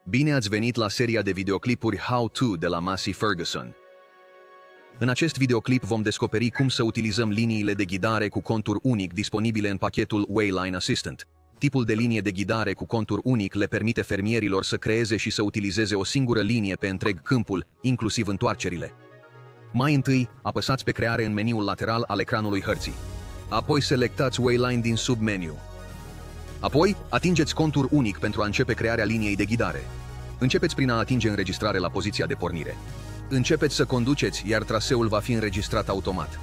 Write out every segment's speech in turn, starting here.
Bine ați venit la seria de videoclipuri How To de la Massey Ferguson. În acest videoclip vom descoperi cum să utilizăm liniile de ghidare cu contur unic disponibile în pachetul Wayline Assistant. Tipul de linie de ghidare cu contur unic le permite fermierilor să creeze și să utilizeze o singură linie pe întreg câmpul, inclusiv întoarcerile. Mai întâi, apăsați pe creare în meniul lateral al ecranului hărții. Apoi selectați Wayline din submeniu. Apoi, atingeți contur unic pentru a începe crearea liniei de ghidare. Începeți prin a atinge înregistrare la poziția de pornire. Începeți să conduceți, iar traseul va fi înregistrat automat.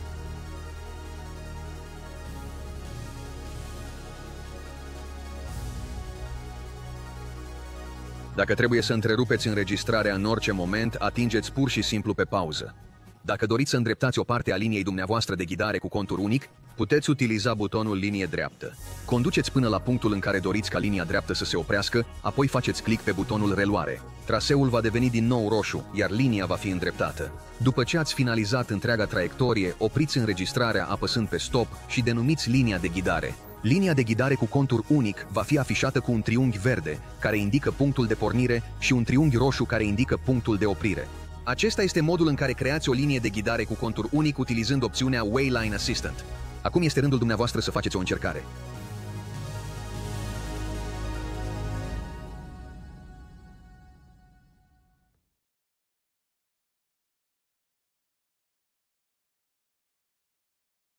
Dacă trebuie să întrerupeți înregistrarea în orice moment, atingeți pur și simplu pe pauză. Dacă doriți să îndreptați o parte a liniei dumneavoastră de ghidare cu contur unic, puteți utiliza butonul linie dreaptă. Conduceți până la punctul în care doriți ca linia dreaptă să se oprească, apoi faceți click pe butonul reluare. Traseul va deveni din nou roșu, iar linia va fi îndreptată. După ce ați finalizat întreaga traiectorie, opriți înregistrarea apăsând pe stop și denumiți linia de ghidare. Linia de ghidare cu contur unic va fi afișată cu un triunghi verde, care indică punctul de pornire, și un triunghi roșu care indică punctul de oprire. Acesta este modul în care creați o linie de ghidare cu contur unic utilizând opțiunea Wayline Assistant. Acum este rândul dumneavoastră să faceți o încercare.